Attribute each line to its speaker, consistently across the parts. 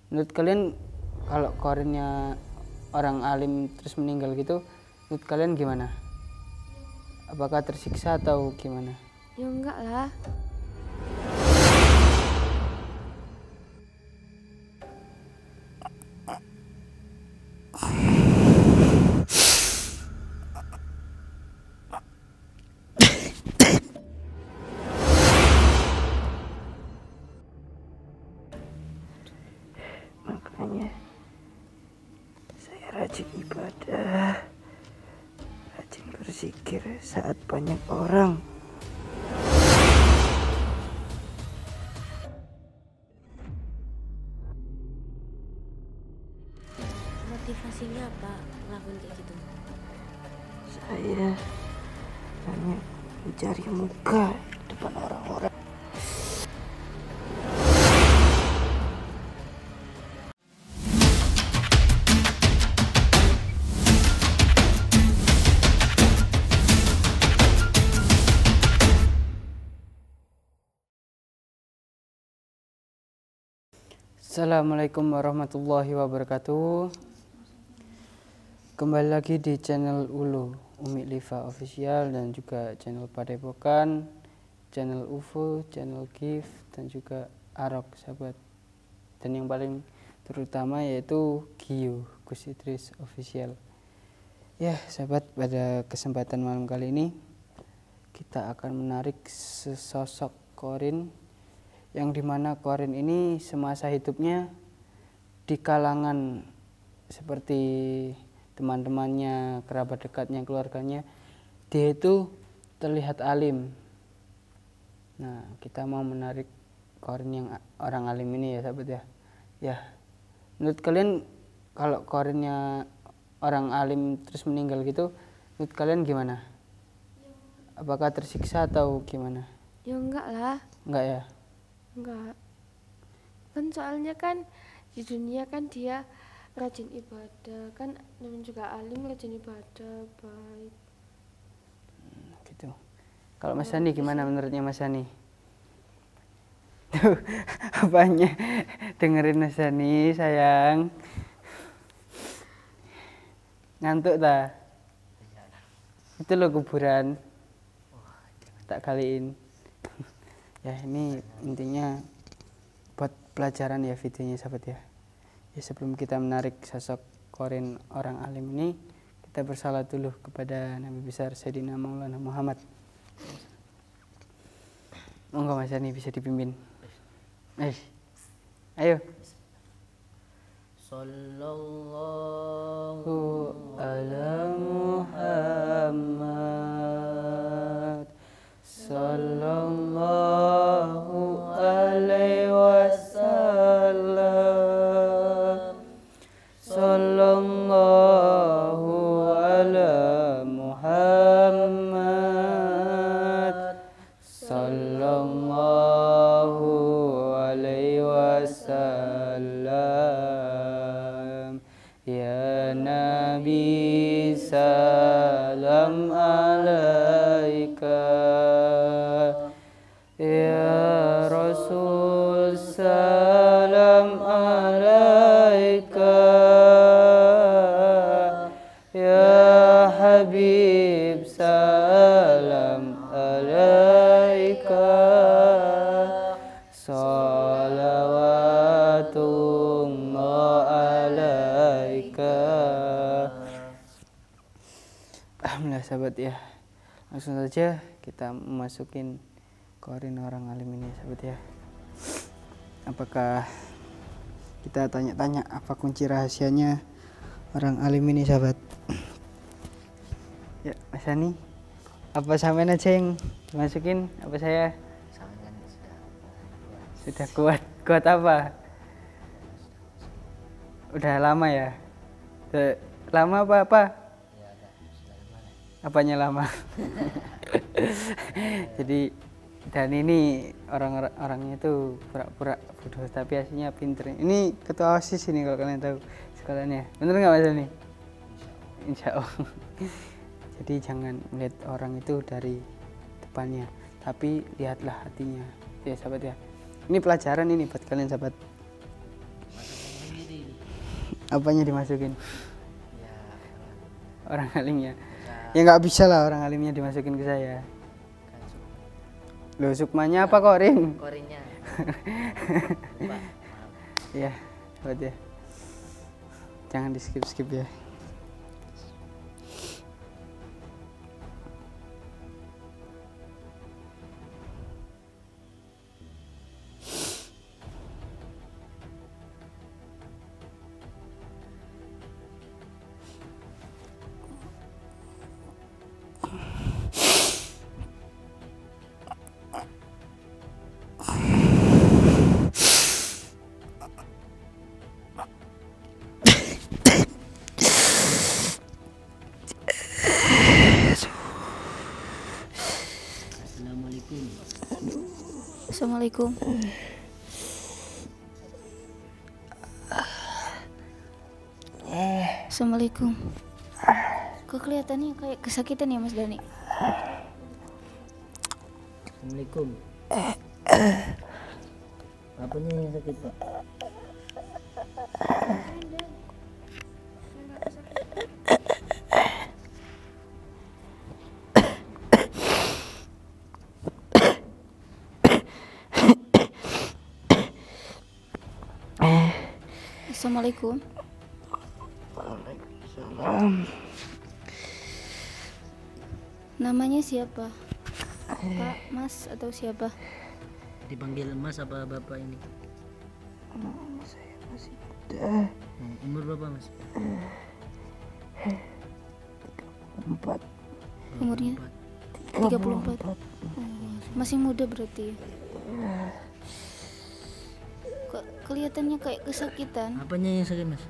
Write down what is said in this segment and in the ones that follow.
Speaker 1: Menurut kalian kalau korinnya orang alim terus meninggal gitu, menurut kalian gimana? Apakah tersiksa atau gimana?
Speaker 2: Ya enggak lah.
Speaker 1: Makanya saya rajin ibadah, rajin berzikir saat banyak orang.
Speaker 2: Motivasinya apa ngelakuin kayak gitu?
Speaker 1: Saya hanya mencari muka depan orang-orang. Assalamualaikum warahmatullahi wabarakatuh. Kembali lagi di channel Ulu Umi Liva Official dan juga channel Padepokan, channel UFO, channel GIF dan juga Arok sahabat. Dan yang paling terutama yaitu Gio Gus Idris Official. Ya sahabat, pada kesempatan malam kali ini kita akan menarik sesosok korin yang dimana korin ini semasa hidupnya di kalangan seperti teman-temannya, kerabat dekatnya, keluarganya, dia itu terlihat alim. Nah, kita mau menarik korin yang orang alim ini ya sahabat ya. Ya, menurut kalian kalau korinnya orang alim terus meninggal gitu, menurut kalian gimana? Apakah tersiksa atau gimana?
Speaker 2: Ya enggak lah.
Speaker 1: Enggak ya?
Speaker 2: Enggak. Kan soalnya kan di dunia kan dia rajin ibadah, kan namanya juga alim, rajin ibadah, baik.
Speaker 1: Gitu. Kalau Mas Sani gimana menurutnya Mas Sani? Tuh, apanya? Dengerin Mas Sani sayang. Ngantuk ta? Itu loh kuburan. Tak kaliin. Ya ini intinya buat pelajaran ya videonya sahabat ya. Ya sebelum kita menarik sosok korin orang alim ini, kita bersalat dulu kepada Nabi besar Sayyidina Maulana Muhammad. Monggo Mas Sani bisa dipimpin. Ayo. Sallallahu ala Muhammad. Sallallahu alaihi wasallam. Sallallahu ala Muhammad. Sallallahu alaihi wasallam. Ya Nabi salam alaika. Ya Rasul salam alaika. Ya Habib salam alaika. Salawatullah alaika. Alhamdulillah sahabat ya. Langsung saja kita masukin korin orang alim ini sahabat ya. Apakah kita tanya-tanya apa kunci rahasianya orang alim ini sahabat? Ya Mas Sani, apa sampean aja yang dimasukin? Apa saya? Sudah kuat. Kuat apa? Udah lama ya? Udah lama apa? Apanya lama? Jadi dan ini orang-orangnya itu pura-pura bodoh tapi aslinya pinter. Ini ketua OSIS ini kalau kalian tahu sekolahnya. Bener nggak Mas ini? Insya Allah. Jadi jangan melihat orang itu dari depannya, tapi lihatlah hatinya. Ya sahabat ya. Ini pelajaran ini buat kalian sahabat. Apanya dimasukin?
Speaker 3: Ya
Speaker 1: Orang alimnya.
Speaker 3: bisa
Speaker 1: Ya nggak bisa lah orang alimnya dimasukin ke saya.
Speaker 3: kan
Speaker 1: Loh, sukmanya apa korin?
Speaker 3: korinnya. Lupa, maaf.
Speaker 1: Iya, buat ya. Jangan di skip ya.
Speaker 3: Assalamualaikum.
Speaker 4: Assalamualaikum. Assalamualaikum. Kok kelihatannya kayak kesakitan ya Mas Dani?
Speaker 3: Assalamualaikum. Apanya yang sakit Pak?
Speaker 4: Assalamualaikum. Namanya siapa? Pak, Mas atau siapa?
Speaker 3: Dipanggil Mas apa Bapak ini?
Speaker 1: Saya masih muda.
Speaker 3: Umur berapa Mas?
Speaker 1: 4.
Speaker 4: Umurnya 34. Oh, masih muda berarti ya. Kok kelihatannya kayak kesakitan?
Speaker 3: Apanya yang sakit Mas?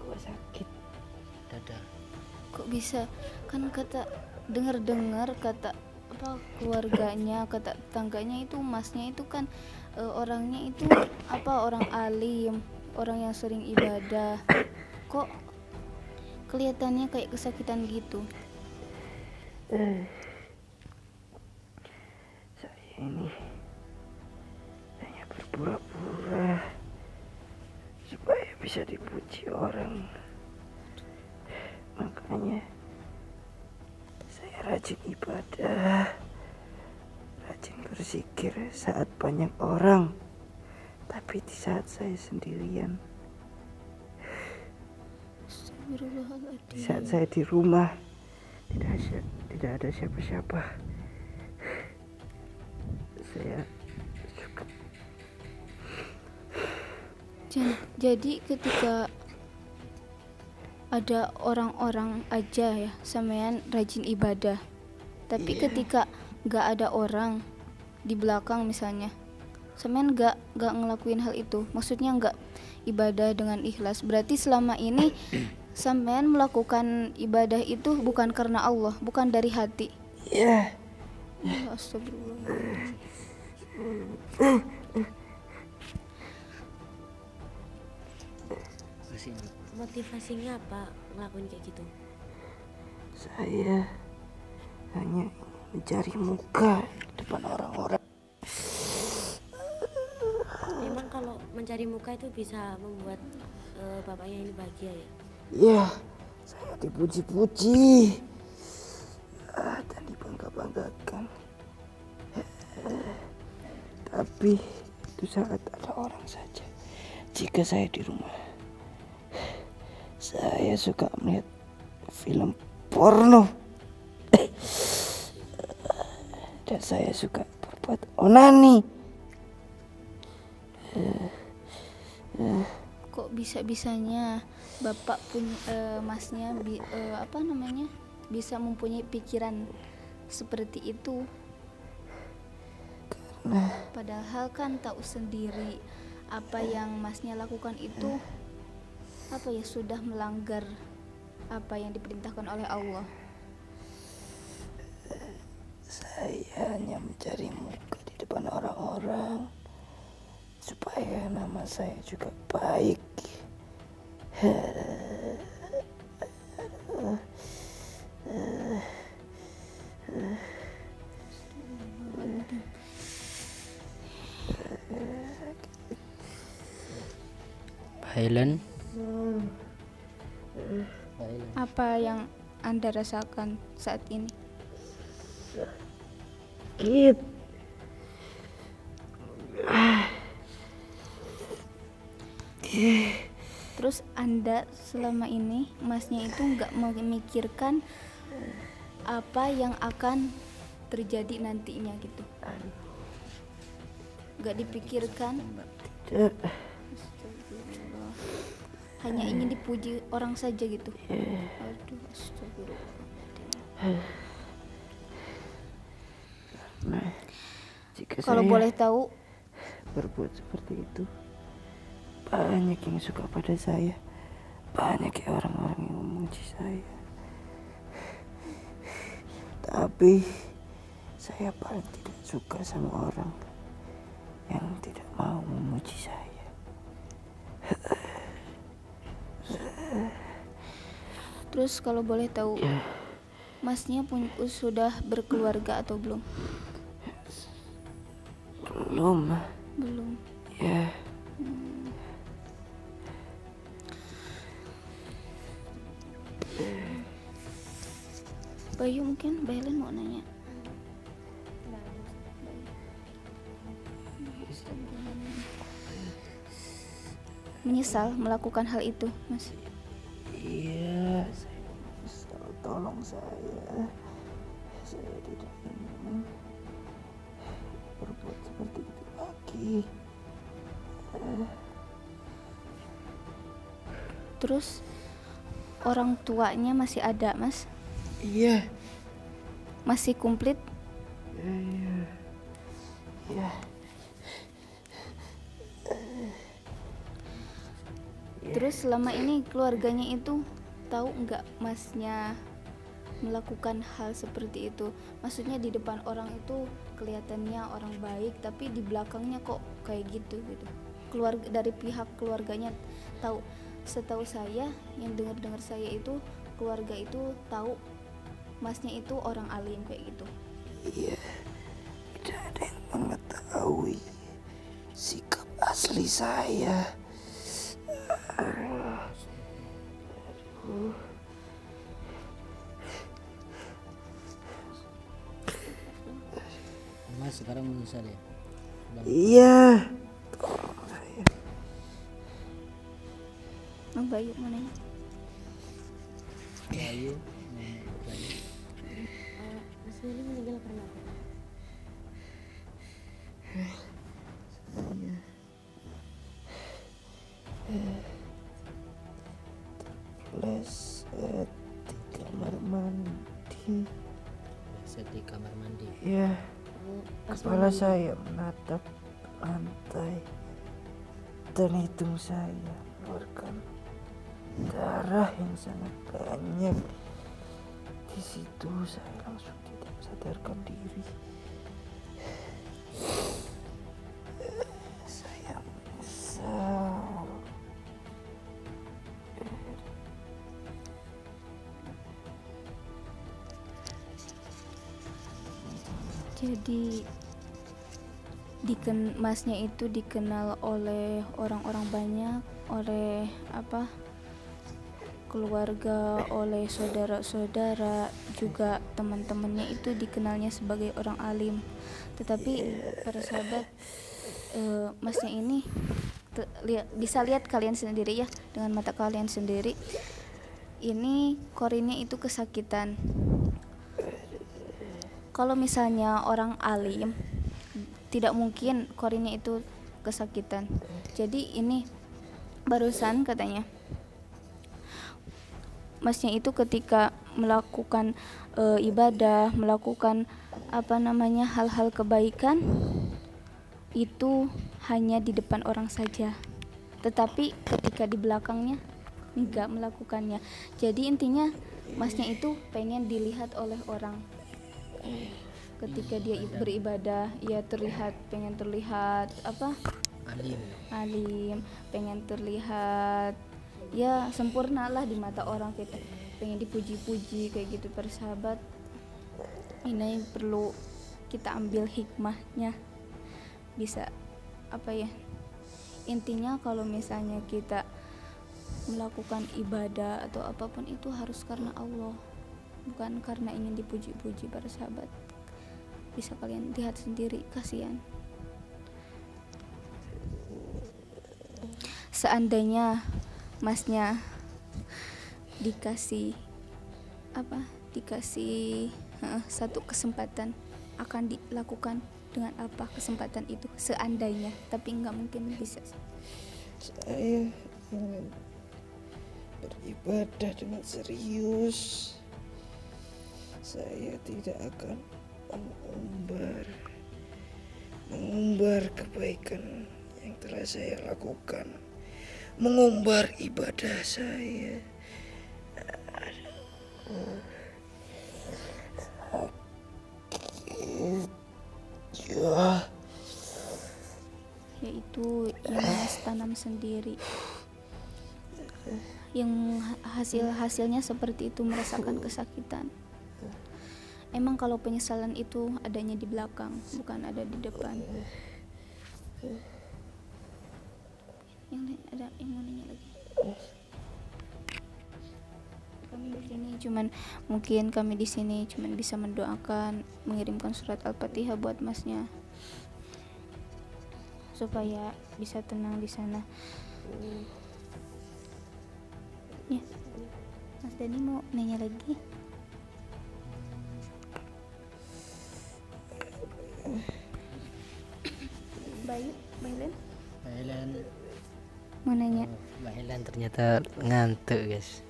Speaker 1: Gua sakit.
Speaker 3: Dada.
Speaker 4: Kok bisa? Kan kata dengar-dengar kata apa keluarganya, kata tetangganya itu Masnya itu kan orangnya itu apa orang alim, orang yang sering ibadah. Kok kelihatannya kayak kesakitan gitu?
Speaker 1: Saya ini hanya berpura-pura supaya bisa dipuji orang. Makanya saya rajin ibadah, rajin berzikir saat banyak orang, tapi di saat saya sendirian, di saat saya di rumah tidak ada siapa-siapa, saya suka.
Speaker 4: Jadi ketika ada orang-orang aja ya sampean rajin ibadah, tapi ketika nggak ada orang di belakang misalnya sampean nggak ngelakuin hal itu, maksudnya nggak ibadah dengan ikhlas, berarti selama ini sampean melakukan ibadah itu bukan karena Allah, bukan dari hati.
Speaker 1: Ya,
Speaker 4: Ya, astagfirullah.
Speaker 3: Kesini.
Speaker 5: Motivasinya apa ngelakuin kayak gitu?
Speaker 1: saya hanya ingin mencari muka di depan orang-orang.
Speaker 5: Memang kalau mencari muka itu bisa membuat bapaknya ini bahagia ya?
Speaker 1: Ya, saya dipuji-puji dan dibangga-banggakan. Tapi itu saat ada orang saja. Jika saya di rumah, saya suka melihat film porno. Dan saya suka berbuat onani.
Speaker 4: Kok bisa-bisanya bapak punya masnya apa namanya bisa mempunyai pikiran seperti itu? Padahal kan tahu sendiri apa yang masnya lakukan itu apa ya sudah melanggar apa yang diperintahkan oleh Allah.
Speaker 1: Saya hanya mencari muka di depan orang-orang supaya nama saya juga baik.
Speaker 3: Highland.
Speaker 4: Apa yang Anda rasakan saat ini?
Speaker 6: Sakit.
Speaker 4: Terus Anda selama ini Masnya itu nggak memikirkan apa yang akan terjadi nantinya gitu? Nggak dipikirkan?
Speaker 6: Tidak.
Speaker 4: Astagfirullah. Hanya ingin dipuji orang saja gitu? Aduh, astagfirullah.
Speaker 6: Nah, jika
Speaker 4: Kalau
Speaker 6: saya
Speaker 4: boleh tahu,
Speaker 6: berbuat seperti itu, banyak yang suka pada saya, banyak orang-orang yang memuji saya. Tapi saya paling tidak suka sama orang yang tidak mau memuji saya.
Speaker 4: terus kalau boleh tahu, Masnya sudah berkeluarga atau belum?
Speaker 6: Belum.
Speaker 4: Belum.
Speaker 6: Ya.
Speaker 4: Bayu mungkin Helen mau nanya. Menyesal melakukan hal itu, Mas?
Speaker 6: Iya, saya menyesal. Tolong saya. Saya tidak ingin berbuat seperti itu lagi.
Speaker 4: Terus orang tuanya masih ada, Mas?
Speaker 6: Iya.
Speaker 4: Masih komplit?
Speaker 6: Iya. Iya.
Speaker 4: Terus selama ini keluarganya itu tahu nggak Masnya melakukan hal seperti itu? Maksudnya di depan orang itu kelihatannya orang baik, tapi di belakangnya kok kayak gitu. Keluarga, dari pihak keluarganya tahu. Setahu saya, yang dengar saya itu keluarga itu tahu Masnya itu orang alim kayak gitu.
Speaker 6: Iya. Tidak ada yang mengetahui sikap asli saya.
Speaker 3: Mas sekarang menyesal ya?
Speaker 6: Iya.
Speaker 4: Bayu mana ya?
Speaker 3: Bayu.
Speaker 5: Mas Willy meninggal karena apa?
Speaker 6: Pleset di kamar mandi.
Speaker 3: Set di kamar mandi.
Speaker 6: Ya,
Speaker 5: Pas
Speaker 6: kepala
Speaker 5: mandi.
Speaker 6: saya menatap lantai dan hidung saya mengeluarkan darah yang sangat banyak. Di situ saya langsung tidak sadarkan diri. Saya menyesal.
Speaker 4: Jadi Masnya itu dikenal oleh orang-orang banyak, oleh keluarga, oleh saudara-saudara, juga teman-temannya itu dikenalnya sebagai orang alim. Tetapi para sahabat, Masnya ini bisa lihat kalian sendiri ya, dengan mata kalian sendiri. Ini korinnya itu kesakitan. Kalau misalnya orang alim, tidak mungkin korinnya itu kesakitan. Jadi ini barusan katanya Masnya itu ketika melakukan ibadah, melakukan hal-hal kebaikan itu hanya di depan orang saja, tetapi ketika di belakangnya enggak melakukannya. Jadi intinya Masnya itu pengen dilihat oleh orang. Ketika dia beribadah, ia pengen terlihat alim, pengen terlihat ya sempurna lah di mata orang, kita pengen dipuji-puji kayak gitu. Persahabat, ini perlu kita ambil hikmahnya. Bisa intinya kalau misalnya kita melakukan ibadah atau apapun itu harus karena Allah, bukan karena ingin dipuji-puji. Para sahabat, bisa kalian lihat sendiri, kasihan. Seandainya masnya dikasih satu kesempatan, akan dilakukan dengan apa kesempatan itu? Seandainya, tapi nggak mungkin bisa.
Speaker 6: Saya ingin beribadah dengan serius. Saya tidak akan mengumbar kebaikan yang telah saya lakukan, mengumbar ibadah saya.
Speaker 4: Yaitu yang Mas tanam sendiri, yang hasilnya seperti itu, merasakan kesakitan. Emang kalau penyesalan itu adanya di belakang, bukan ada di depan. Ada yang mau nanya lagi? Kami di sini cuman bisa mendoakan, mengirimkan surat Al-Fatihah buat Masnya supaya bisa tenang di sana. Ya, Mas Dani mau nanya lagi? Bailen mau nanya?
Speaker 3: Mbak Helen ternyata ngantuk guys.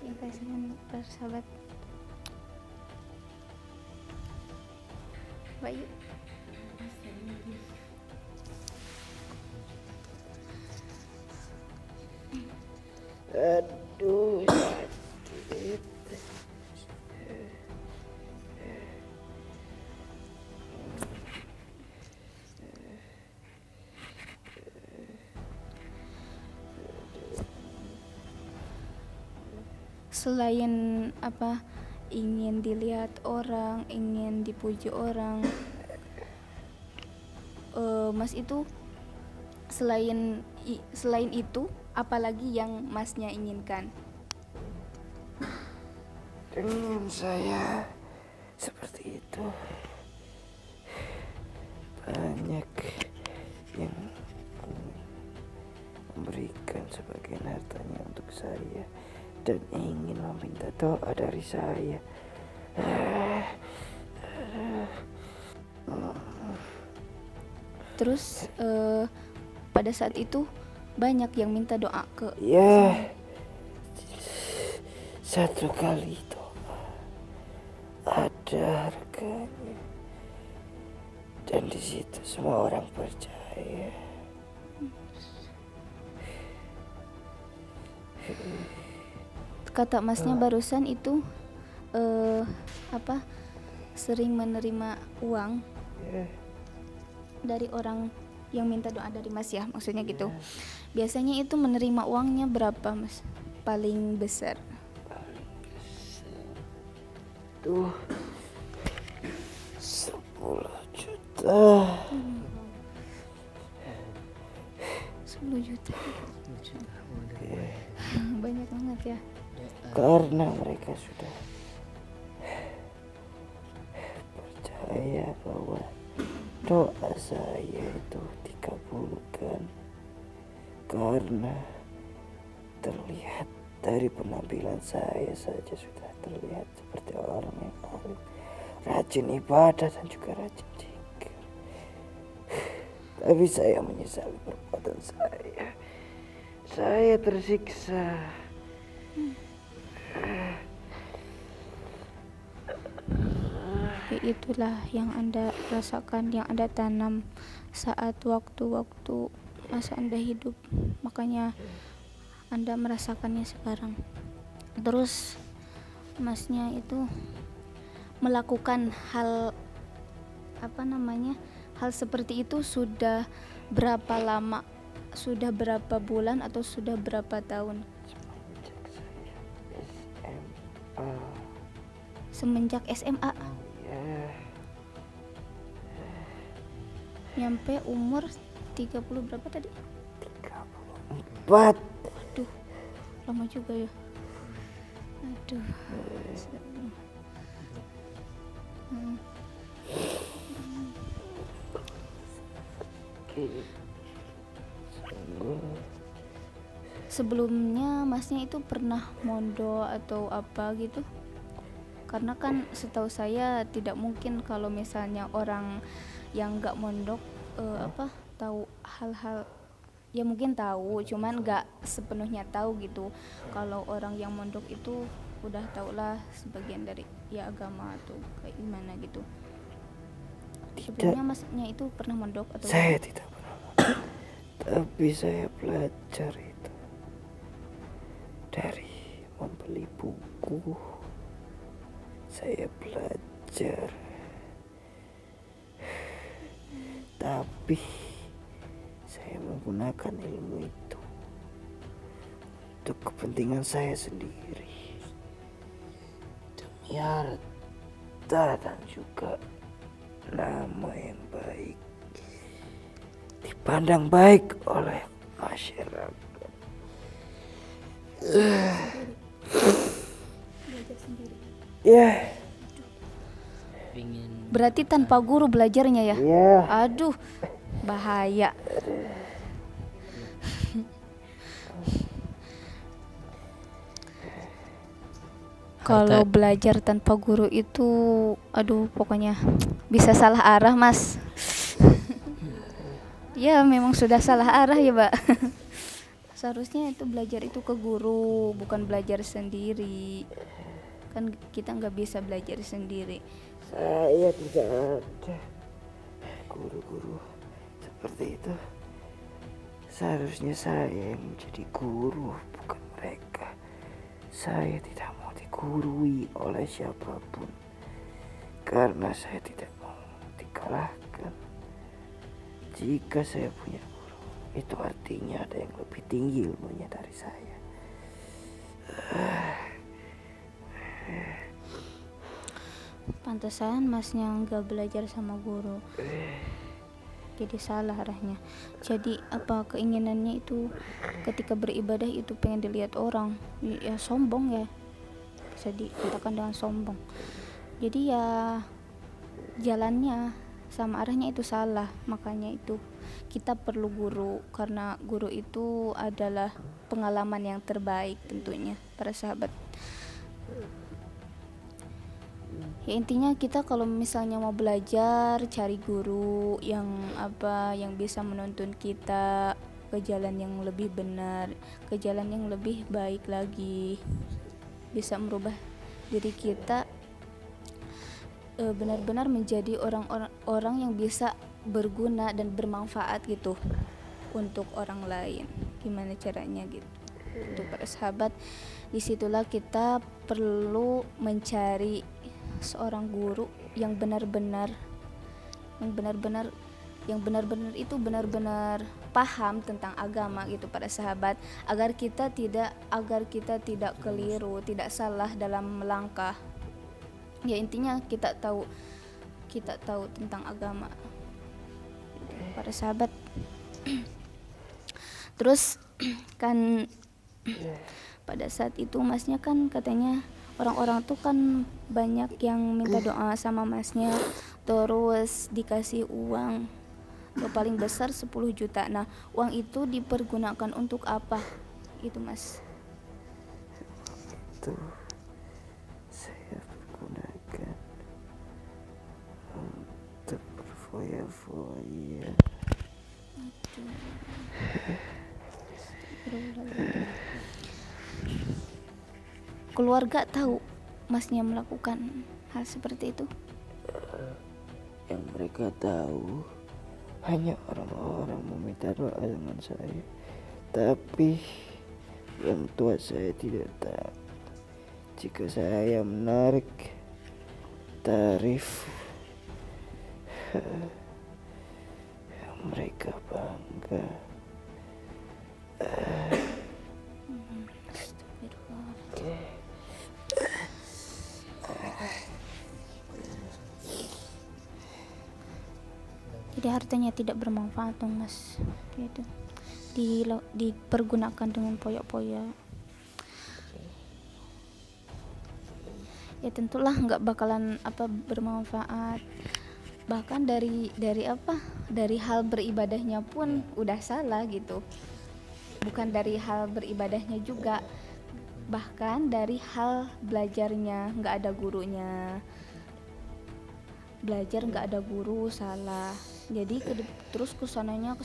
Speaker 4: Ya, kasihan persahabat. Bayu.
Speaker 6: Aduh, sakit.
Speaker 4: Selain ingin dilihat orang, ingin dipuji orang, Mas itu selain itu apalagi yang Masnya inginkan?
Speaker 6: Dengan saya seperti itu, banyak yang memberikan sebagian hartanya untuk saya dan ingin meminta doa dari saya.
Speaker 4: Terus pada saat itu banyak yang minta doa ke
Speaker 6: Ya, satu kali doa ada harganya, dan di situ semua orang percaya.
Speaker 4: Kata Masnya barusan itu sering menerima uang dari orang yang minta doa dari Mas ya, maksudnya gitu. Biasanya itu menerima uangnya berapa Mas? Paling besar?
Speaker 6: Tuh 10 juta.
Speaker 4: 10 juta. Banyak banget ya.
Speaker 6: Karena mereka sudah percaya bahwa doa saya itu dikabulkan, karena terlihat dari penampilan saya saja sudah terlihat seperti orang yang alim, rajin ibadah dan juga rajin zikir. Tapi saya menyesali perbuatan saya. Saya tersiksa.
Speaker 4: Ya, itulah yang Anda rasakan, yang Anda tanam saat waktu-waktu masa Anda hidup. Makanya Anda merasakannya sekarang. Terus Masnya itu melakukan hal hal seperti itu sudah berapa lama? Sudah berapa bulan atau sudah berapa tahun? Semenjak SMA. Nyampe umur 30 berapa tadi?
Speaker 6: cepat.
Speaker 4: Aduh, lama juga ya. Aduh. Sebelumnya masnya itu pernah mondok atau apa gitu? Karena kan setahu saya tidak mungkin kalau misalnya orang yang nggak mondok tahu hal-hal, ya mungkin tahu cuman nggak sepenuhnya tahu gitu. Kalau orang yang mondok itu udah tau lah sebagian dari ya agama atau kayak gimana gitu. Sebelumnya masnya itu pernah mondok atau
Speaker 6: Saya tidak pernah mondok, tapi saya belajar itu dari membeli buku. Saya belajar, tapi saya menggunakan ilmu itu untuk kepentingan saya sendiri, demi harta dan juga nama yang baik, dipandang baik oleh masyarakat. Ya.
Speaker 4: berarti tanpa guru belajarnya ya?
Speaker 6: Ya.
Speaker 4: Aduh, bahaya. Kalau belajar tanpa guru itu, aduh pokoknya bisa salah arah mas. Ya memang sudah salah arah ya Mbak. Seharusnya itu belajar itu ke guru, bukan belajar sendiri. Kan kita nggak bisa belajar sendiri.
Speaker 6: Saya tidak ada guru-guru seperti itu. Seharusnya saya yang menjadi guru, bukan mereka. Saya tidak mau digurui oleh siapapun, karena saya tidak mau dikalahkan. Jika saya punya guru, itu artinya ada yang lebih tinggi ilmunya dari saya.
Speaker 4: Pantesan masnya nggak belajar sama guru, jadi salah arahnya. Jadi apa keinginannya itu ketika beribadah itu pengen dilihat orang, ya sombong ya, bisa dikatakan dengan sombong. Jadi ya jalannya sama arahnya itu salah. Makanya itu kita perlu guru, karena guru itu adalah pengalaman yang terbaik tentunya para sahabat. Ya intinya kita kalau misalnya mau belajar, cari guru yang bisa menuntun kita ke jalan yang lebih benar, ke jalan yang lebih baik lagi, bisa merubah diri kita benar-benar menjadi orang yang bisa berguna dan bermanfaat gitu untuk orang lain. Gimana caranya gitu untuk para sahabat. Disitulah kita perlu mencari seorang guru yang benar-benar itu benar-benar paham tentang agama gitu para sahabat, agar kita tidak keliru, tidak salah dalam melangkah. Ya intinya kita tahu tentang agama para sahabat. Terus kan pada saat itu masnya kan katanya orang-orang tuh kan banyak yang minta doa sama masnya, terus dikasih uang paling besar 10 juta. Nah uang itu dipergunakan untuk apa itu mas?
Speaker 6: Itu saya pergunakan untuk berfoya-foya.
Speaker 4: Keluarga tahu masnya melakukan hal seperti itu?
Speaker 6: Yang mereka tahu hanya orang-orang meminta doa dengan saya, tapi yang tua saya tidak tahu. Jika saya menarik tarif, mereka bangga.
Speaker 4: Jadi katanya tidak bermanfaat dong mas, itu dipergunakan dengan poyak-poyak. Ya tentulah nggak bakalan bermanfaat. Bahkan dari hal beribadahnya pun udah salah gitu. Bukan dari hal beribadahnya juga, bahkan dari hal belajarnya nggak ada gurunya. Belajar nggak ada guru salah. Jadi terus kesananya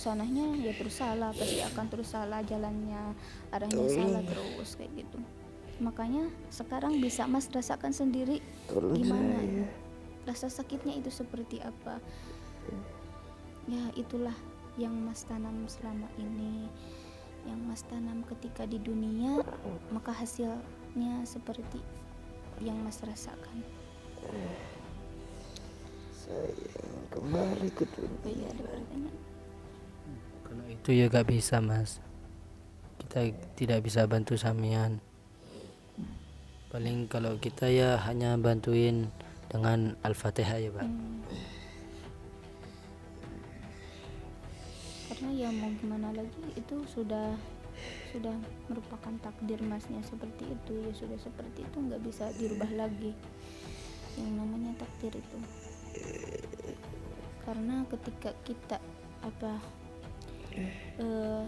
Speaker 4: ya terus salah, pasti akan terus salah jalannya, arahnya salah terus kayak gitu. Makanya sekarang bisa mas rasakan sendiri gimana rasa sakitnya itu seperti apa. Ya itulah yang mas tanam selama ini, yang mas tanam ketika di dunia, maka hasilnya seperti yang mas rasakan.
Speaker 6: Sayang, kembali ke dunia.
Speaker 4: Ada pertanyaan?
Speaker 3: Kalau itu ya gak bisa mas, kita tidak bisa bantu samian. Paling kalau kita ya hanya bantuin dengan Al-Fatihah ya Pak.
Speaker 4: Karena ya mau gimana lagi, itu sudah merupakan takdir masnya seperti itu, ya sudah seperti itu, nggak bisa dirubah lagi yang namanya takdir itu. Karena ketika kita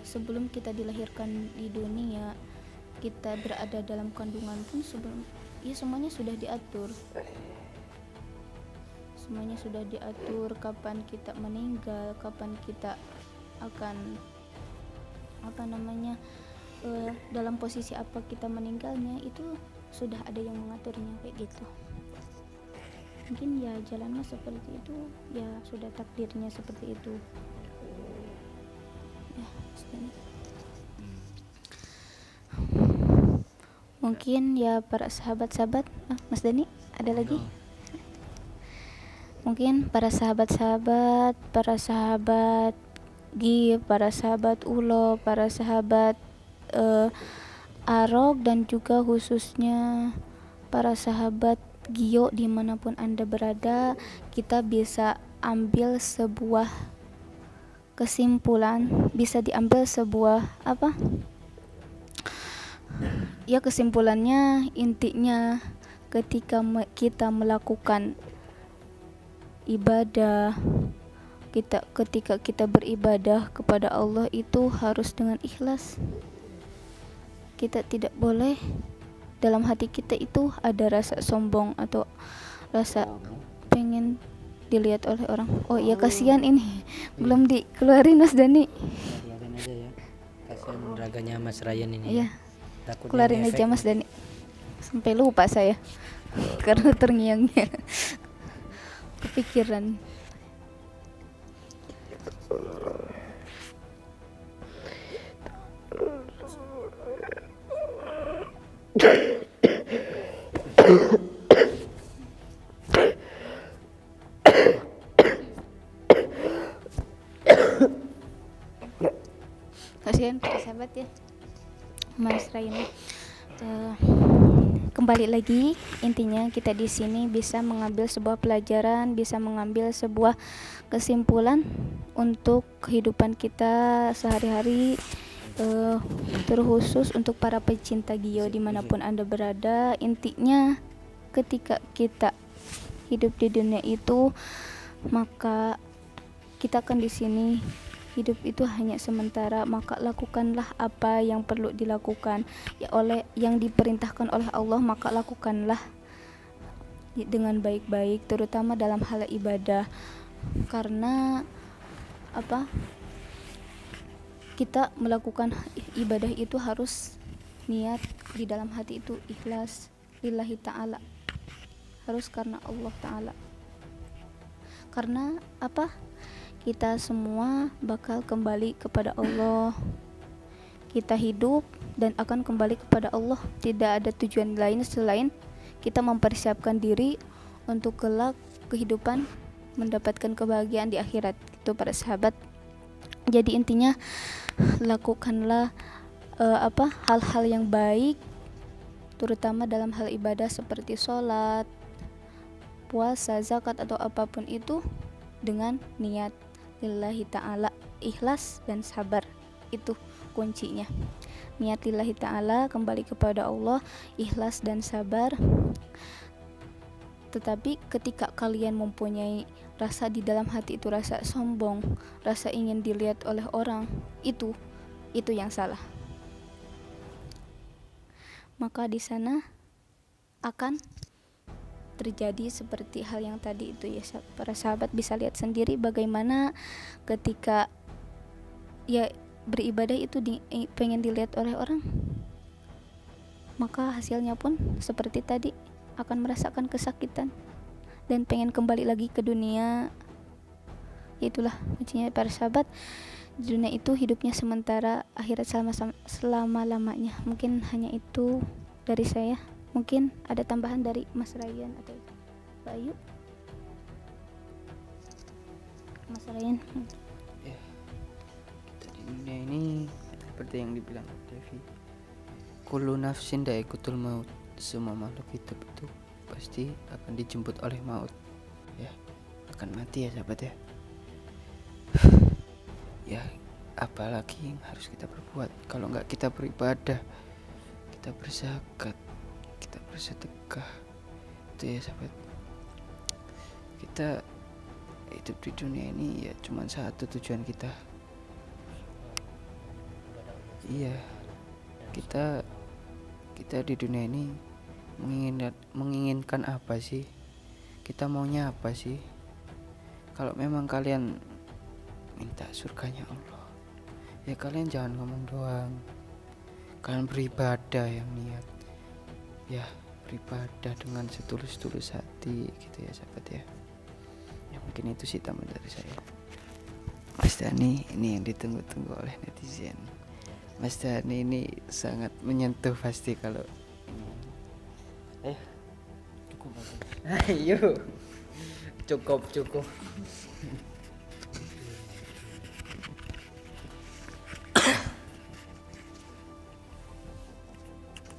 Speaker 4: sebelum kita dilahirkan di dunia, kita berada dalam kandungan pun semuanya sudah diatur. Semuanya sudah diatur, kapan kita meninggal, kapan kita akan dalam posisi apa kita meninggalnya, itu sudah ada yang mengaturnya kayak gitu. Mungkin ya jalannya seperti itu, ya sudah takdirnya seperti itu ya. Mungkin ya para sahabat-sahabat, Mas Dani ada lagi? Mungkin para sahabat-sahabat, para sahabat Gif, para sahabat Ulo, para sahabat Arok, dan juga khususnya para sahabat Gio dimanapun Anda berada, kita bisa ambil sebuah kesimpulan, bisa diambil sebuah ya kesimpulannya, intinya ketika kita melakukan ibadah, ketika kita beribadah kepada Allah itu harus dengan ikhlas. Kita tidak boleh dalam hati kita itu ada rasa sombong atau rasa pengen dilihat oleh orang. Oh iya, kasihan ini belum dikeluarin Mas Dani.
Speaker 3: Keluarin aja ya, kasihan raganya Mas Ryan ini.
Speaker 4: Iya,
Speaker 3: Takutnya
Speaker 4: keluarin aja Mas Dani. Sampai lupa saya karena terngiang-ngiang kepikiran. Kasihan sahabat ya Mas Ryan. Kembali lagi, intinya kita di sini bisa mengambil sebuah pelajaran, bisa mengambil sebuah kesimpulan untuk kehidupan kita sehari-hari, terkhusus untuk para pecinta Gio dimanapun Anda berada. Intinya ketika kita hidup di dunia itu, maka kita akan di sini. Hidup itu hanya sementara, maka lakukanlah apa yang perlu dilakukan ya, oleh yang diperintahkan oleh Allah, maka lakukanlah dengan baik-baik, terutama dalam hal ibadah. Karena kita melakukan ibadah itu harus niat di dalam hati itu ikhlas lillahi ta'ala, harus karena Allah ta'ala. Karena kita semua bakal kembali kepada Allah. Kita hidup dan akan kembali kepada Allah. Tidak ada tujuan lain selain kita mempersiapkan diri untuk kelak kehidupan, mendapatkan kebahagiaan di akhirat. Itu para sahabat. Jadi intinya lakukanlah hal-hal yang baik, terutama dalam hal ibadah seperti sholat, puasa, zakat atau apapun itu dengan niat lillahi ta'ala, ikhlas dan sabar. Itu kuncinya. Niat lillahi ta'ala, kembali kepada Allah, ikhlas dan sabar. Tetapi ketika kalian mempunyai rasa di dalam hati itu, rasa sombong, rasa ingin dilihat oleh orang, itu yang salah. Maka di sana akan terjadi seperti hal yang tadi itu ya. Para sahabat bisa lihat sendiri bagaimana ketika ya beribadah itu pengen dilihat oleh orang, maka hasilnya pun seperti tadi, akan merasakan kesakitan dan pengen kembali lagi ke dunia. Itulah kuncinya para sahabat. Dunia itu hidupnya sementara, akhirat selama-lamanya. Mungkin hanya itu dari saya. Mungkin ada tambahan dari Mas Ryan atau Mbak Ayu. Mas Ryan.
Speaker 1: Ya, kita di dunia ini seperti yang dibilang Devi, kullu nafsin dha'iqatul maut. Semua makhluk hidup itu pasti akan dijemput oleh maut. Ya, akan mati ya sahabat ya. Ya, apalagi yang harus kita perbuat kalau nggak kita beribadah, kita berzakat, kita bersedekah. Itu ya sahabat. Kita hidup di dunia ini ya cuma satu tujuan kita. Iya, kita di dunia ini menginginkan apa sih? Kita maunya apa sih? Kalau memang kalian minta surganya Allah, ya kalian jangan ngomong doang, kalian beribadah yang niat, ya beribadah dengan setulus-tulus hati gitu ya sahabat ya. Ya mungkin itu sih tambahan dari saya. Mas Dhani ini yang ditunggu-tunggu oleh netizen. Mas Dhani ini sangat menyentuh pasti kalau ayo cukup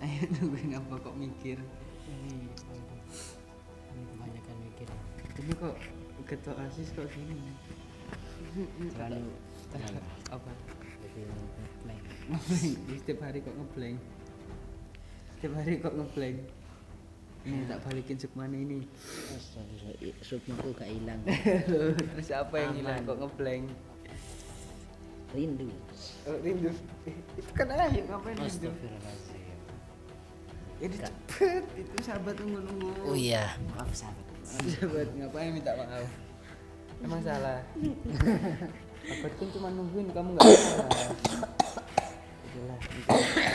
Speaker 1: ayo nungguin apa kok mikir
Speaker 3: Ini kebanyakan mikir.
Speaker 1: ini kok ketua asis kok gini
Speaker 3: Terlalu
Speaker 1: apa
Speaker 3: jadi ngeblank.
Speaker 1: ngeblank setiap hari kok ngeblank ini tak balikin Sukmani ini.
Speaker 3: Sukmaku gak hilang.
Speaker 1: Terus apa yang hilang kok ngeblank?
Speaker 3: Rindu.
Speaker 1: Oh, rindu. Itu kan ayo ngapain rindu?
Speaker 3: Astagfirullahaladzim.
Speaker 1: Ini cepet, itu sahabat nunggu-nunggu.
Speaker 3: Oh iya, maaf sahabat.
Speaker 1: Sahabat ngapain minta maaf? Emang salah. Sahabat kan cuma nungguin, kamu nggak salah. Itulah.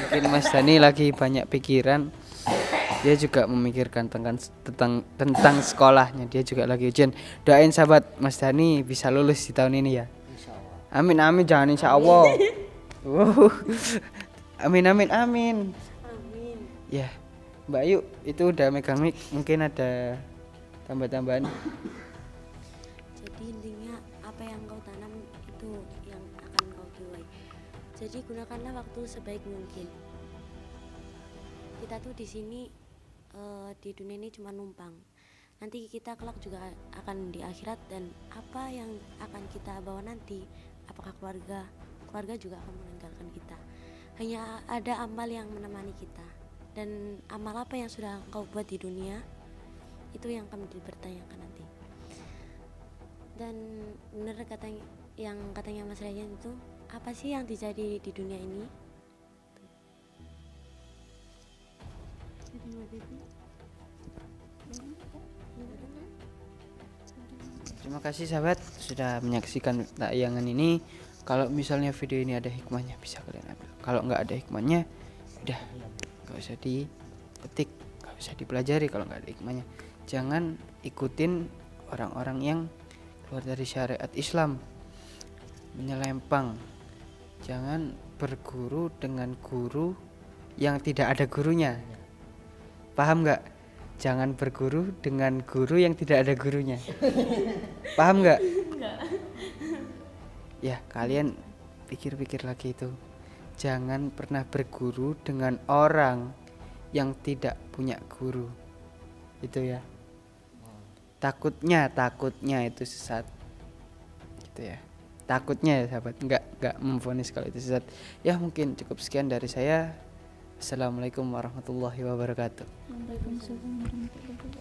Speaker 1: Mungkin Mas Dhani lagi banyak pikiran. Dia juga memikirkan tentang sekolahnya. Dia juga lagi ujian. Doain sahabat Mas Dhani bisa lulus di tahun ini ya. Amin amin, jangan insya Allah. Amin amin amin. Ya, Mbak Ayu itu udah megang mic, mungkin ada tambah-tambahan.
Speaker 5: Jadi intinya apa yang kau tanam itu yang akan kau tuai. Jadi gunakanlah waktu sebaik mungkin. Kita tuh di sini di dunia ini cuma numpang. Nanti kita kelak juga akan di akhirat, dan apa yang akan kita bawa nanti, apakah keluarga juga akan meninggalkan kita. Hanya ada amal yang menemani kita, dan amal apa yang sudah kau buat di dunia itu yang akan dipertanyakan nanti. Dan benar katanya Mas Ryan itu, apa sih yang terjadi di dunia ini?
Speaker 1: Terima kasih sahabat sudah menyaksikan tayangan ini. Kalau misalnya video ini ada hikmahnya bisa kalian ambil. Kalau nggak ada hikmahnya, udah nggak usah dipetik, nggak usah dipelajari. Kalau nggak ada hikmahnya, jangan ikutin orang-orang yang keluar dari syariat Islam, menyelempang. Jangan berguru dengan guru yang tidak ada gurunya. Paham nggak? Jangan berguru dengan guru yang tidak ada gurunya. Paham nggak? Ya, kalian pikir-pikir lagi itu. Jangan pernah berguru dengan orang yang tidak punya guru. Itu ya. Takutnya itu sesat. Gitu ya. takutnya ya sahabat, nggak memvonis kalau itu sesat. Ya mungkin cukup sekian dari saya. Assalamualaikum warahmatullahi wabarakatuh.
Speaker 4: Waalaikumsalam warahmatullahi wabarakatuh.